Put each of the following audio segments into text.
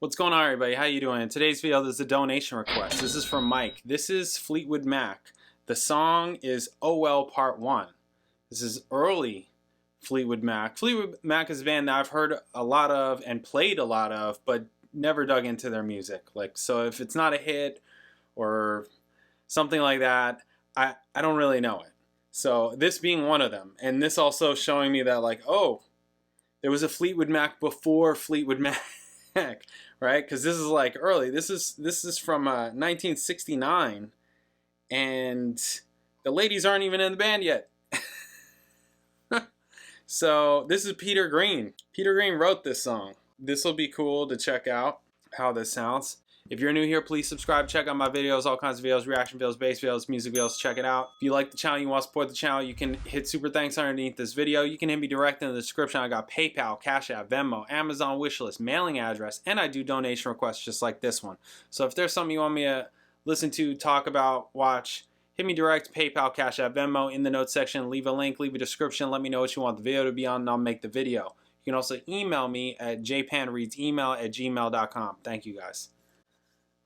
What's going on, everybody? How you doing? In today's video, there's a donation request. This is from Mike. This is Fleetwood Mac. The song is Oh Well Part 1. This is early Fleetwood Mac. Fleetwood Mac is a band that I've heard a lot of and played a lot of, but never dug into their music. So if it's not a hit or something like that, I don't really know it. So this being one of them, and this also showing me that oh, there was a Fleetwood Mac before Fleetwood Mac. Right? Because this is early. This is from 1969, and the ladies aren't even in the band yet. So this is Peter Green. Peter Green wrote this song. This will be cool to check out how this sounds. If you're new here, please subscribe. Check out my videos, all kinds of videos, reaction videos, bass videos, music videos. Check it out. If you like the channel, you want to support the channel, you can hit super thanks underneath this video. You can hit me direct in the description. I got PayPal, Cash App, Venmo, Amazon wishlist, mailing address, and I do donation requests just like this one. So if there's something you want me to listen to, talk about, watch, hit me direct, PayPal, Cash App, Venmo, in the notes section. Leave a link, leave a description. Let me know what you want the video to be on, and I'll make the video. You can also email me at jpanreadsemail@gmail.com. Thank you, guys.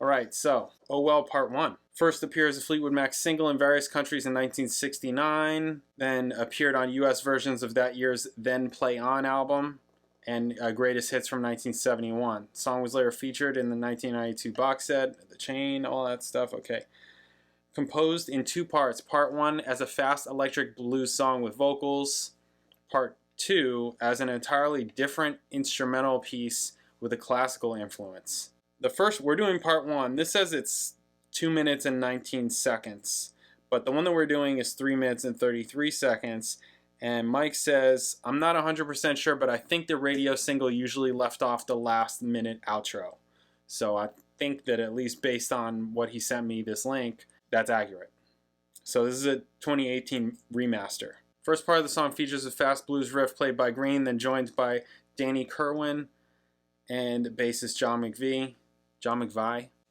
Alright, so, Oh Well Part 1. First appeared as a Fleetwood Mac single in various countries in 1969, then appeared on US versions of that year's Then Play On album, and Greatest Hits from 1971. The song was later featured in the 1992 box set, The Chain, all that stuff, okay. Composed in two parts, Part 1 as a fast electric blues song with vocals, Part 2 as an entirely different instrumental piece with a classical influence. We're doing Part 1. This says it's 2 minutes and 19 seconds, but the one that we're doing is 3 minutes and 33 seconds. And Mike says, I'm not 100% sure, but I think the radio single usually left off the last minute outro. So I think that at least based on what he sent me, this link, that's accurate. So this is a 2018 remaster. First part of the song features a fast blues riff played by Green, then joined by Danny Kerwin and bassist John McVie,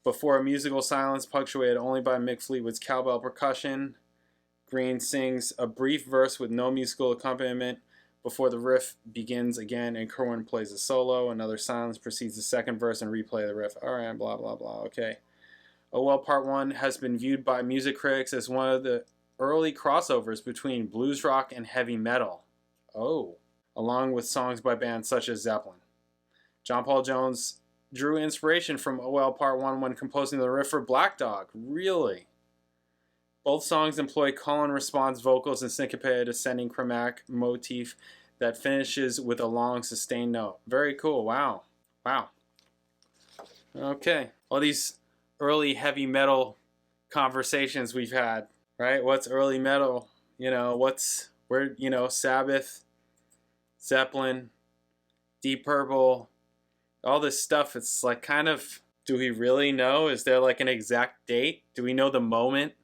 before a musical silence punctuated only by Mick Fleetwood's cowbell percussion. Green sings a brief verse with no musical accompaniment before the riff begins again, and Kerwin plays a solo. Another silence precedes the second verse and replay the riff. Alright, blah blah blah, okay. Oh Well Part 1 has been viewed by music critics as one of the early crossovers between blues rock and heavy metal. Oh. Along with songs by bands such as Zeppelin. John Paul Jones drew inspiration from Oh Well Part 1 when composing the riff for Black Dog. Really? Both songs employ call and response vocals and syncopated ascending chromatic motif that finishes with a long sustained note. Very cool. Wow. Wow. Okay. All these early heavy metal conversations we've had, right? What's early metal? Sabbath, Zeppelin, Deep Purple, all this stuff. It's do we really know? Is there an exact date? Do we know the moment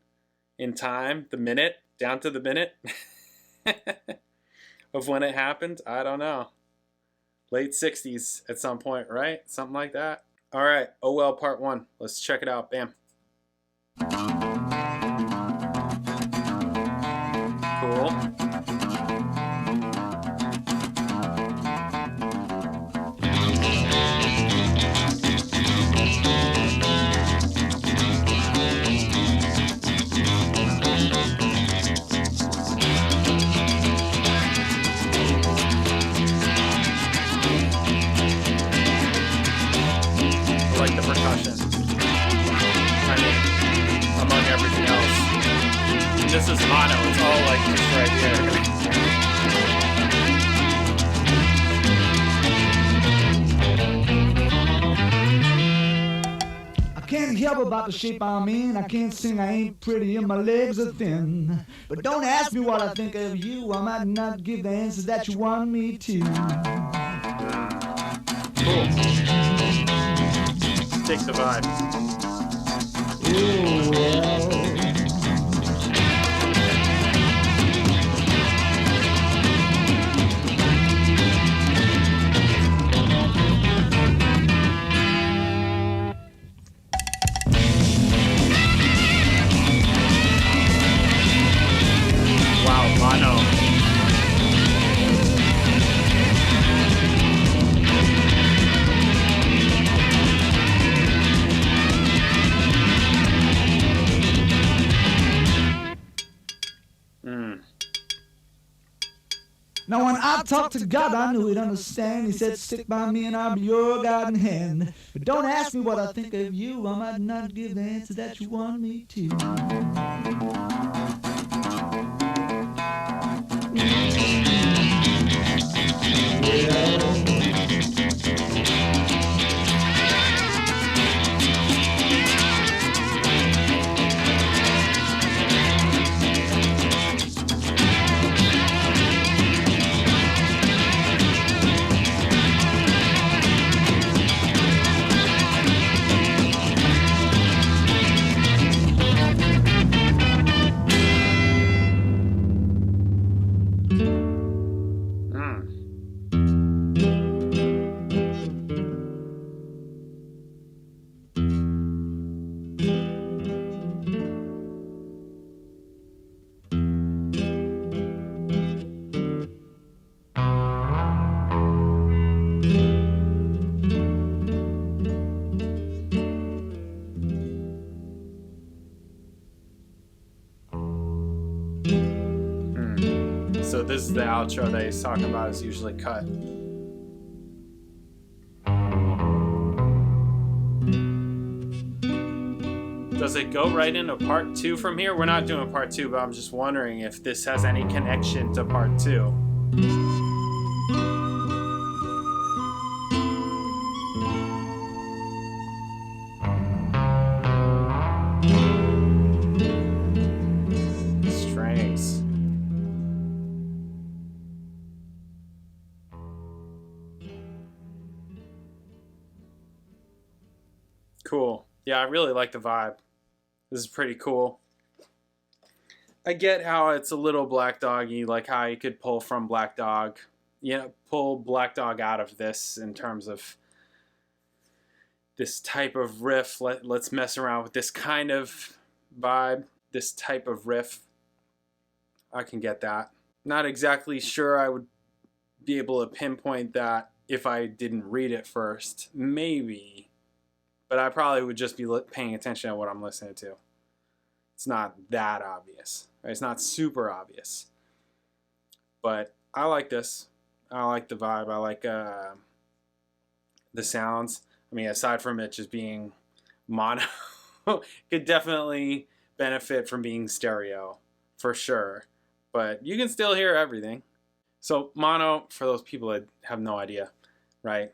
in time, the minute, down to the minute of when it happened? I don't know. Late 60s at some point, right? Something like that. All right, Oh Well Part 1. Let's check it out. Bam. Cool. The percussion, among everything else. And this is mono, it's all this right here. I can't help about the shape I'm in. I can't sing, I ain't pretty, and my legs are thin. But don't ask me what I think of you. I might not give the answers that you want me to. Cool. Take the vibe. Ooh, well. Wow, mono. I talked to God, I knew he'd understand. He said, stick by me and I'll be your guiding hand. But don't ask me what I think of you. I might not give the answer that you want me to. So this is the outro that he's talking about, is usually cut. Does it go right into part 2 from here? We're not doing part 2, but I'm just wondering if this has any connection to part 2. Strings. Cool. Yeah, I really like the vibe. This is pretty cool. I get how it's a little Black Doggy, like how you could pull from Black Dog. Yeah, pull Black Dog out of this in terms of this type of riff. Let's mess around with this kind of vibe, this type of riff. I can get that. Not exactly sure I would be able to pinpoint that if I didn't read it first. Maybe. But I probably would just be paying attention to what I'm listening to. It's not that obvious. Right? It's not super obvious. But I like this. I like the vibe. I like the sounds. I mean, aside from it just being mono, could definitely benefit from being stereo, for sure. But you can still hear everything. So mono, for those people that have no idea, right?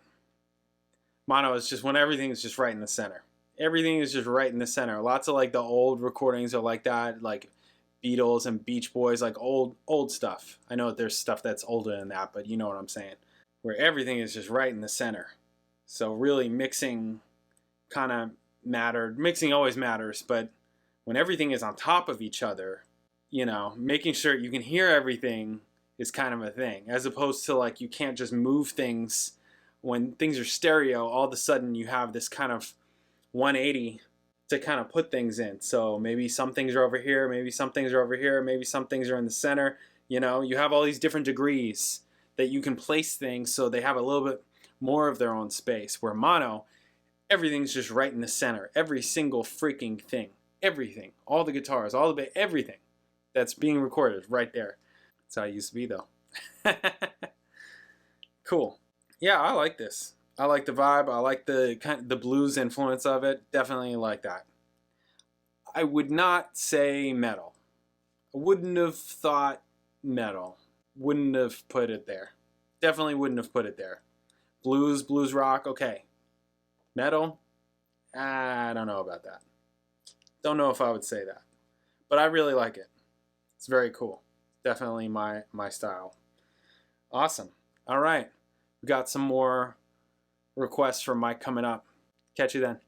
Mono is just when everything is just right in the center. Everything is just right in the center. Lots of like the old recordings are like that, like Beatles and Beach Boys, like old stuff. I know there's stuff that's older than that, but you know what I'm saying. Where everything is just right in the center. So really mixing kind of mattered. Mixing always matters, but when everything is on top of each other, you know, making sure you can hear everything is kind of a thing. As opposed to like you can't just move things. When things are stereo, all of a sudden you have this kind of 180 to kind of put things in. So maybe some things are over here, maybe some things are over here, maybe some things are in the center. You know, you have all these different degrees that you can place things so they have a little bit more of their own space. Where mono, everything's just right in the center. Every single freaking thing. Everything. All the guitars, all the bass, everything that's being recorded right there. That's how it used to be though. Cool. Yeah, I like this. I like the vibe. I like the kind of the blues influence of it. Definitely like that. I would not say metal. I wouldn't have thought metal. Wouldn't have put it there. Definitely wouldn't have put it there. Blues rock, okay. Metal, I don't know about that. Don't know if I would say that. But I really like it. It's very cool. Definitely my style. Awesome. All right. We got some more requests from Mike coming up. Catch you then.